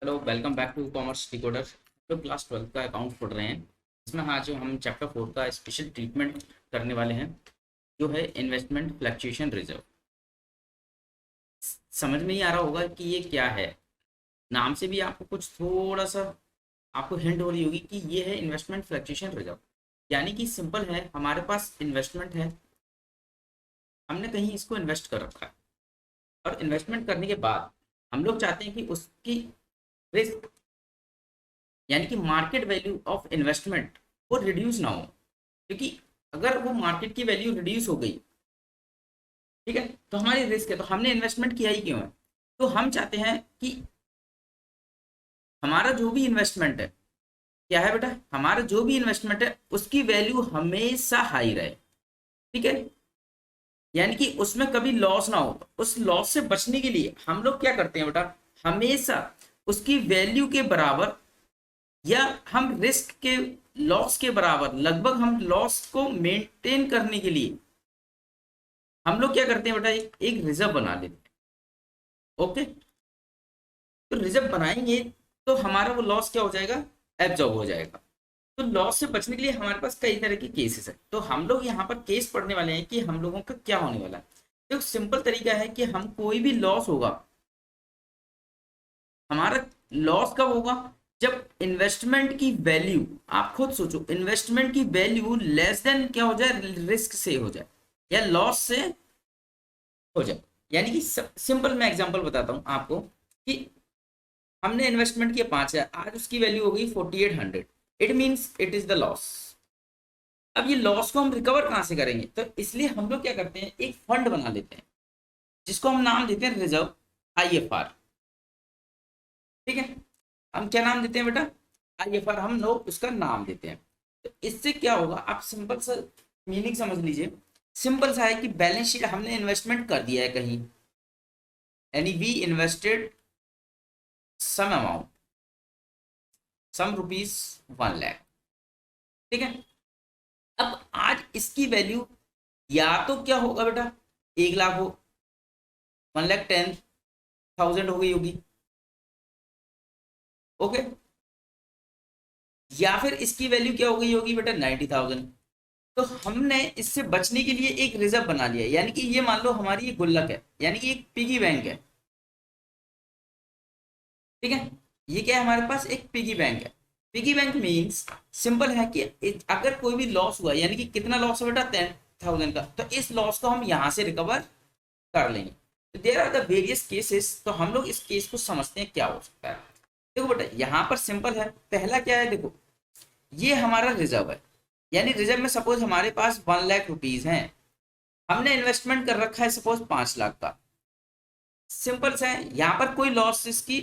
Hello, welcome back to commerce decoder. तो class 12 का account पढ़ रहे हैं। इसमें आज जो हम चैप्टर 4 का स्पेशल ट्रीटमेंट करने वाले हैं, जो है इन्वेस्टमेंट फ्लक्चुएशन रिजर्व। समझ में ही आ रहा होगा कि ये क्या है। नाम से भी आपको कुछ थोड़ा सा आपको हिंट हो रही होगी कि ये है इन्वेस्टमेंट फ्लक्चुएशन रिजर्व। यानी कि सिंपल है, हमारे पास इन्वेस्टमेंट है, हमने कहीं इसको इन्वेस्ट कर रखा है, और इन्वेस्टमेंट करने के बाद हम लोग चाहते हैं कि उसकी रिस्क यानी कि मार्केट वैल्यू ऑफ इन्वेस्टमेंट वो रिड्यूस ना हो। क्योंकि अगर वो मार्केट की वैल्यू रिड्यूस हो गई, ठीक है, तो हमारी रिस्क है। तो हमने इन्वेस्टमेंट किया ही क्यों है? तो हम चाहते हैं कि हमारा जो भी इन्वेस्टमेंट है, क्या है बेटा, हमारा जो भी इन्वेस्टमेंट है उसकी वैल्यू हमेशा हाई रहे। ठीक है, यानी कि उसमें कभी लॉस ना हो। उस लॉस से बचने के लिए हम लोग क्या करते हैं बेटा, हमेशा उसकी वैल्यू के बराबर, या हम रिस्क के लॉस के बराबर, लगभग हम लॉस को मेंटेन करने के लिए हम लोग क्या करते हैं बेटा, एक रिजर्व बना लेते हैं। ओके, तो रिजर्व बनाएंगे तो हमारा वो लॉस क्या हो जाएगा, एब्जॉर्ब हो जाएगा। तो लॉस से बचने के लिए हमारे पास कई तरह के केसेस है। तो हम लोग यहाँ पर केस पढ़ने वाले हैं कि हम लोगों का क्या होने वाला है। तो सिंपल तरीका है कि हम कोई भी लॉस होगा, हमारा लॉस कब होगा, जब इन्वेस्टमेंट की वैल्यू, आप खुद सोचो, इन्वेस्टमेंट की वैल्यू लेस देन क्या हो जाए, रिस्क से हो जाए या लॉस से हो जाए। यानी कि सिंपल मैं एग्जांपल बताता हूं आपको कि हमने इन्वेस्टमेंट किया 5,000, आज उसकी वैल्यू हो गई 4,800। It means it is the loss. अब ये लॉस को हम रिकवर कहां से करेंगे, तो इसलिए हम लोग क्या करते हैं, एक फंड बना लेते हैं जिसको हम नाम देते हैं रिजर्व, IFR। ठीक है, हम क्या नाम देते हैं बेटा, IFR हम लोग उसका नाम देते हैं। तो इससे क्या होगा, आप सिंपल सा मीनिंग समझ लीजिए। सिंपल सा है कि बैलेंस शीट हमने इन्वेस्टमेंट कर दिया है कहीं, यानी we invested some amount, some rupees 1 lakh. ठीक है, अब आज इसकी वैल्यू या तो क्या होगा बेटा, 1 लाख हो, 1,10,000 हो गई होगी। ओके, या फिर इसकी वैल्यू क्या हो गई होगी बेटा, 90,000। तो हमने इससे बचने के लिए एक रिजर्व बना लिया, यानी कि ये मान लो हमारी ये गुल्लक है, यानी कि एक पिगी बैंक है। ठीक है, ये क्या है, हमारे पास एक पिगी बैंक है। पिगी बैंक मीन्स सिंपल है कि अगर कोई भी लॉस हुआ, यानी कि कितना लॉस है बेटा, 10,000 का, तो इस लॉस को हम यहां से रिकवर कर लेंगे। There are the various cases. तो हम लोग इस केस को समझते हैं क्या हो सकता है। देखो बेटा, यहाँ पर सिंपल है, पहला क्या है, देखो ये हमारा रिजर्व है, यानी रिजर्व में सपोज हमारे पास 1 लाख रुपीज हैं, हमने इन्वेस्टमेंट कर रखा है सपोज 5 लाख का। सिंपल सा है, यहाँ पर कोई लॉस इसकी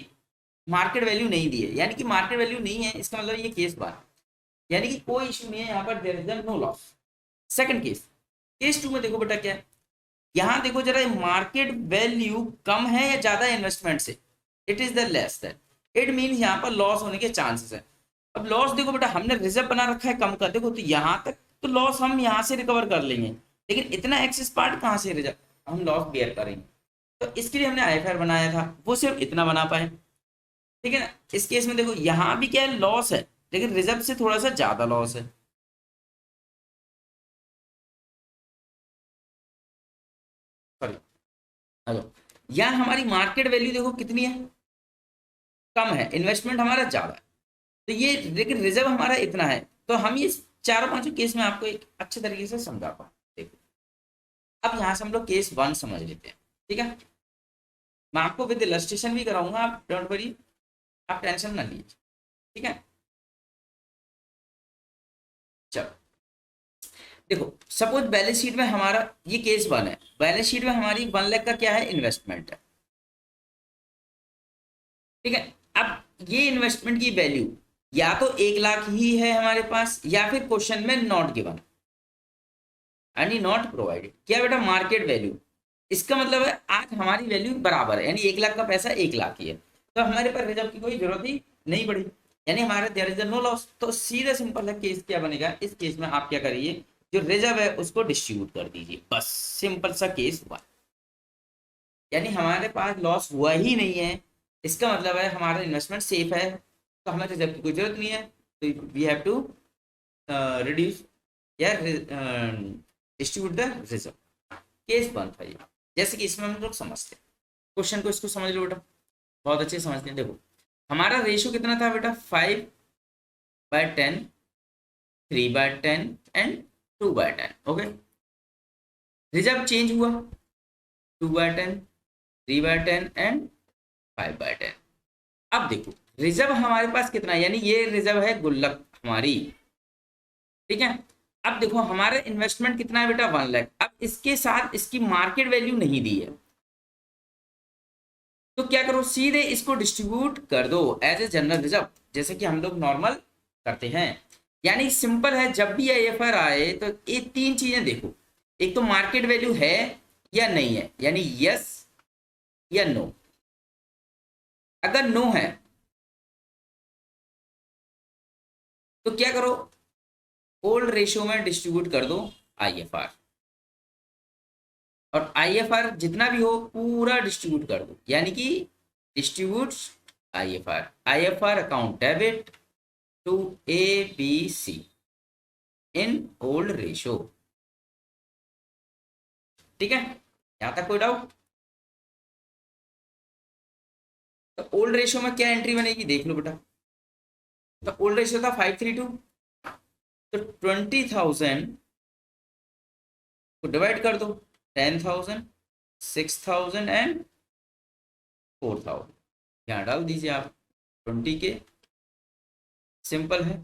मार्केट वैल्यू नहीं दी है, यानी कि मार्केट वैल्यू नहीं है, इसका मतलब ये केस बार, यानी कि कोई इशू नहीं है, यहाँ पर there is no loss. Second case, case 2 में देखो बेटा क्या है, यहाँ देखो जरा, मार्केट वैल्यू कम है या ज्यादा इन्वेस्टमेंट से, it is the less that, it mean यहाँ पर लॉस होने के चांसेस है। अब लॉस देखो बेटा, हमने रिजर्व बना रखा है कम का, देखो तो यहाँ तक तो लॉस हम यहाँ से रिकवर कर लेंगे, लेकिन इतना एक्सेस पार्ट कहाँ से रिजर्व हम लॉस बेयर करेंगे। तो इसके लिए हमने IFR बनाया था, वो सिर्फ इतना बना पाए। ठीक है ना, इस केस में देखो यहाँ भी क्या है, लॉस है, लेकिन रिजर्व से थोड़ा सा ज्यादा लॉस है। सॉरी, हेलो, यहाँ हमारी मार्केट वैल्यू देखो कितनी है, कम है, इन्वेस्टमेंट हमारा ज्यादा है। तो ये लेकिन रिजर्व हमारा इतना है। तो हम ये चारों पांचों केस में आपको एक अच्छे तरीके से समझा पाए। देखो, अब यहाँ से हम लोग केस 1 समझ लेते हैं। ठीक है, मैं आपको विद इलस्ट्रेशन भी कराऊंगा, आप डोंट वरी, आप टेंशन ना लीजिए। ठीक है, चलो देखो, सपोज बैलेंस शीट में हमारा ये केस 1 है, बैलेंस शीट में हमारी 1 लाख का क्या है, इन्वेस्टमेंट है। ठीक है, अब ये इन्वेस्टमेंट की वैल्यू या तो 1 लाख ही है हमारे पास, या फिर क्वेश्चन में नॉट गिवन, यानी नॉट प्रोवाइडेड, क्या बेटा, मार्केट वैल्यू। इसका मतलब है आज हमारी वैल्यू बराबर है, यानी 1 लाख का पैसा 1 लाख ही है, तो हमारे पास रिजर्व की कोई जरूरत ही नहीं पड़ी, यानी हमारा देयर इज नो लॉस। तो सीधा सिंपल है, केस क्या बनेगा, इस केस में आप क्या करिए, जो रिजर्व है उसको डिस्ट्रीब्यूट कर दीजिए, बस सिंपल सा केस हुआ, यानी हमारे पास लॉस हुआ ही नहीं है, इसका मतलब है हमारा इन्वेस्टमेंट सेफ है, तो हमें रिजर्व की कोई जरूरत नहीं है, तो वी हैव टू रिड्यूस या डिस्ट्रीब्यूट द रिजर्व। केस बन था ये, जैसे कि इसमें हम लोग समझते हैं क्वेश्चन को, इसको समझ लो बेटा, बहुत अच्छे से समझते हैं। देखो हमारा रेशियो कितना था बेटा, 5/10, 3/10 एंड 2/10। ओके, रिजर्व चेंज हुआ, 2/10, 3/10 एंड 5/10। अब देखो रिजर्व हमारे पास कितना है, यानी ये रिजर्व है गुल्लक हमारी, ठीक है। अब देखो हमारा इन्वेस्टमेंट कितना है बेटा, 1 लाख। अब इसके साथ इसकी मार्केट वैल्यू नहीं दी है, तो क्या करो, सीधे इसको डिस्ट्रीब्यूट कर दो एज ए जनरल रिजर्व, जैसे कि हम लोग नॉर्मल करते हैं। यानी सिंपल है, जब भी आईएफआर आए तो ये तीन चीजें देखो, एक तो मार्केट वैल्यू है या नहीं है, यानी यस या नो। अगर नो है तो क्या करो, ओल्ड रेशियो में डिस्ट्रीब्यूट कर दो आईएफआर, और आईएफआर जितना भी हो पूरा डिस्ट्रीब्यूट कर दो, यानी कि distribute IFR, IFR account debit to A B C in old ratio. ठीक है, यहां तक कोई डाउट? तो ओल्ड रेशियो में क्या एंट्री बनेगी देख लो बेटा। तो ओल्ड रेशियो था 532, तो 20,000 को डिवाइड कर दो 10,000, 6,000 एंड 4,000, यहाँ डाल दीजिए आप 20 के, सिंपल है।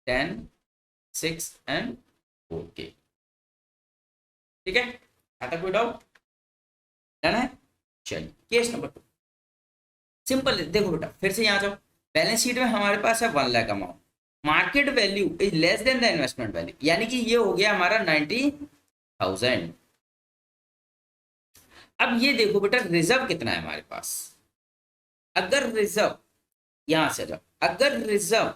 टेन, 6 एंड 4 के, ठीक है, यहाँ तक कोई डाउट? डन है। चलिए केस नंबर 2, सिंपल है। देखो बेटा फिर से यहाँ जाओ, बैलेंस शीट में हमारे पास है 1 lakh amount, market value is less than the investment value, यानी कि ये हो गया हमारा 90,000। अब ये देखो बेटा रिजर्व कितना है हमारे पास, अगर रिजर्व, यहां से जाओ, अगर रिजर्व,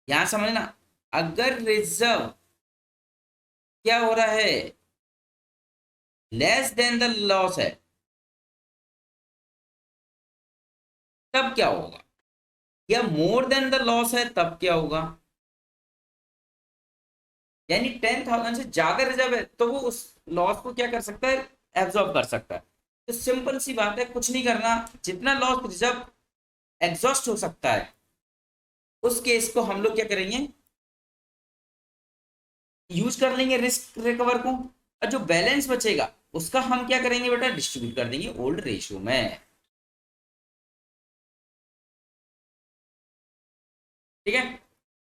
यहां समझना, अगर रिजर्व क्या हो रहा है, लेस देन द लॉस है, तब क्या होगा, या मोर देन द लॉस है तब क्या होगा। यानी 10,000 से ज्यादा रिजर्व है तो वो उस लॉस को क्या कर सकता है, एब्जॉर्ब कर सकता है। तो सिंपल सी बात है, कुछ नहीं करना, जितना लॉस रिजर्व एग्जॉस्ट हो सकता है उस केस को हम लोग क्या करेंगे, यूज कर लेंगे रिस्क रिकवर को, और जो बैलेंस बचेगा उसका हम क्या करेंगे बेटा, डिस्ट्रीब्यूट कर देंगे ओल्ड रेशियो में। ठीक है,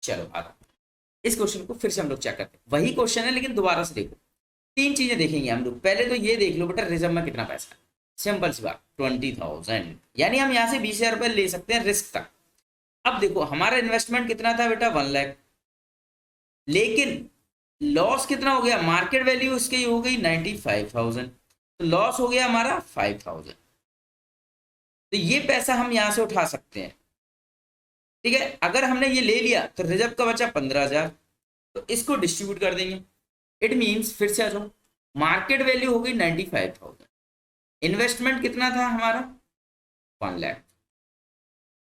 चलो आगे इस क्वेश्चन को फिर से हम लोग चेक करते हैं, वही क्वेश्चन है लेकिन दोबारा से देखो। तीन चीजें देखेंगे हम लोग, पहले तो ये देख लो बेटा रिजर्व में कितना पैसा है, सिंपल सी बात 20,000, यानी हम यहाँ से 20,000 रुपये ले सकते हैं रिस्क तक। अब देखो हमारा इन्वेस्टमेंट कितना था बेटा, 1 लाख, लेकिन लॉस कितना हो गया, मार्केट वैल्यू उसकी हो गई 95,000, तो लॉस हो गया हमारा 5,000। तो ये पैसा हम यहां से उठा सकते हैं, ठीक है। अगर हमने ये ले लिया तो रिजर्व का बचा 15,000, तो इसको डिस्ट्रीब्यूट कर देंगे। इट मीन्स, फिर से आ जाओ, मार्केट वैल्यू हो गई 95,000, इन्वेस्टमेंट कितना था हमारा 1 लाख,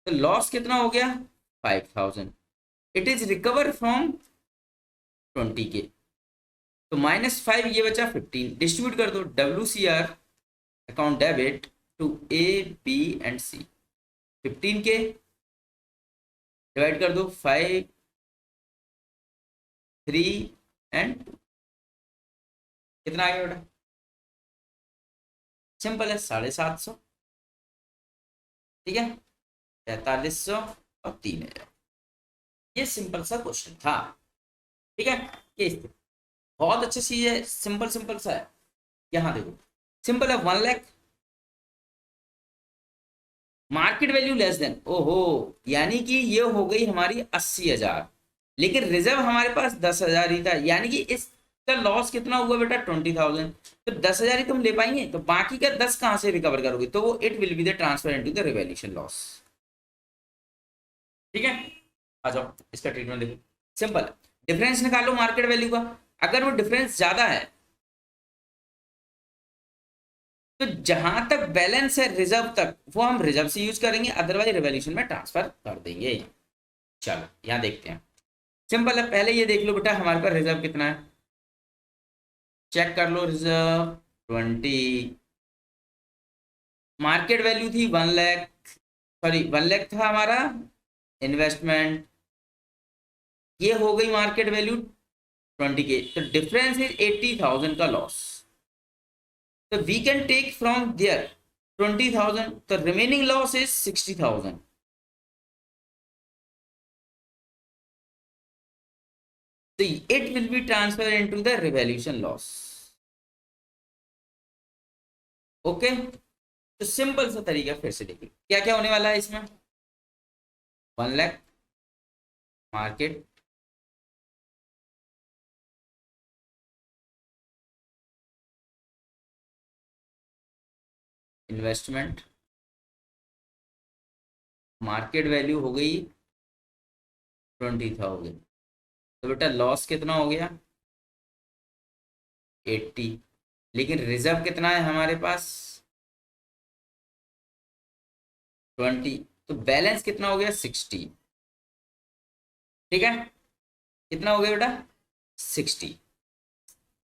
तो लॉस कितना हो गया 5,000, इट इज रिकवर फ्रॉम 20 के, तो -5 ये बचा 15, डिस्ट्रीब्यूट कर दो WCR account debit to A B and C, 15 के डिवाइड कर दो 5, 3 एंड 2, कितना आ गया बेटा, सिंपल है 750, ठीक है, 4300 और 3,000। ये सिंपल सा क्वेश्चन था, ठीक है। ये बहुत अच्छे से, ये सिंपल सिंपल सा है। यहाँ देखो सिंपल है, 1 lakh, market value less than, ओहो, यानी कि ये हो गई हमारी 80,000, लेकिन रिजर्व हमारे पास 10,000 ही था, यानी कि इसका लॉस कितना हुआ बेटा 20,000, तो 10,000 ही तुम ले पाएंगे, तो बाकी का 10 कहां से रिकवर करोगे, तो वो it will be the transfer into the revaluation loss. ठीक है, आ जाओ इसका ट्रीटमेंट देखो, सिंपल है, डिफरेंस निकालो मार्केट वैल्यू का, अगर वो डिफरेंस ज्यादा है तो जहां तक बैलेंस है रिजर्व तक वो हम रिजर्व से यूज करेंगे, अदरवाइज रिवॉल्यूशन में ट्रांसफर कर देंगे। चलो यहाँ देखते हैं, सिंपल है। पहले ये देख लो बेटा हमारे पास रिजर्व कितना है, चेक कर लो। रिजर्व 20, मार्केट वैल्यू थी 1 लाख, सॉरी 1 लाख था हमारा इन्वेस्टमेंट, ये हो गई मार्केट वैल्यू 20 के, तो डिफरेंस इज 80,000 का लॉस। तो we can take from there 20,000, तो रिमेनिंग लॉस इज 60,000। तो it will be transfer into the revolution loss. Okay, तो सिंपल सा तरीका फिर से देखिए क्या क्या होने वाला है इसमें। 1 lakh market, investment, market value हो गई 20,000, तो बेटा लॉस कितना हो गया 80, लेकिन रिजर्व कितना है हमारे पास 20, तो बैलेंस कितना हो गया 60। ठीक है, कितना हो गया बेटा 60।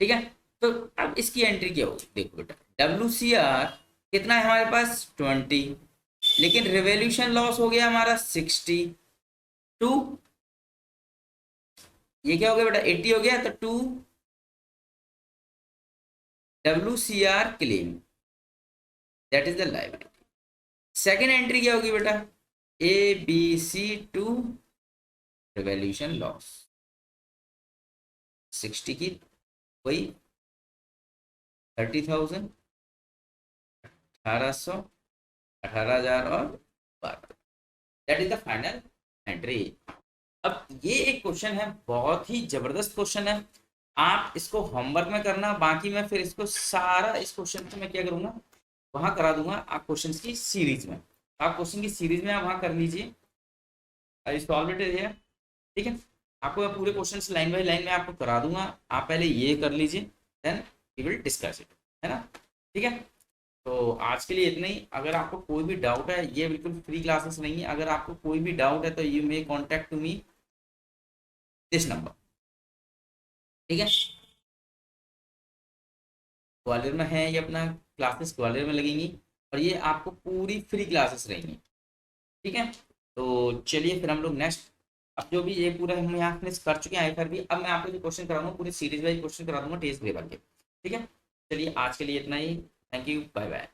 ठीक है, तो अब इसकी एंट्री क्या होगी, देखो बेटा WCR कितना है हमारे पास 20, लेकिन रिवॉल्यूशन लॉस हो गया हमारा 62, ये क्या हो गया बेटा 80 हो गया, तो 2 WCR claim, that is the liability. Second entry क्या होगी बेटा ABC टू रिवॉल्यूशन लॉस, 60 की वही 30,000, 1800, 18,000 और 12, that is the final entry. अब ये एक क्वेश्चन है, बहुत ही जबरदस्त क्वेश्चन है, आप इसको होमवर्क में करना, बाकी मैं फिर इसको सारा इस क्वेश्चन को मैं क्या करूंगा वहां करा दूंगा आप क्वेश्चन की सीरीज में, आप क्वेश्चन की सीरीज में आप वहां कर लीजिए। सॉल्व इट है, ठीक है, आपको मैं पूरे क्वेश्चन लाइन बाय लाइन में आपको करा दूंगा, आप पहले ये कर लीजिए, then we will discuss it, है ना। ठीक है, तो आज के लिए इतना ही। अगर आपको कोई भी डाउट है, ये बिल्कुल फ्री क्लासेस नहीं है, अगर आपको कोई भी डाउट है तो you may contact to me this number. ठीक है, ग्वालियर में है ये अपना क्लासेस, ग्वालियर में लगेंगी और ये आपको पूरी फ्री क्लासेस रहेंगी। ठीक है, तो चलिए फिर हम लोग नेक्स्ट, अब जो भी ये पूरा हम यहाँ फिनिश कर चुके हैं, फिर भी अब मैं आपको जो क्वेश्चन कराऊंगा पूरी सीरीज वाइज क्वेश्चन करा दूंगा टेस्ट पेपर के। ठीक है, चलिए आज के लिए इतना ही, थैंक यू, बाय बाय।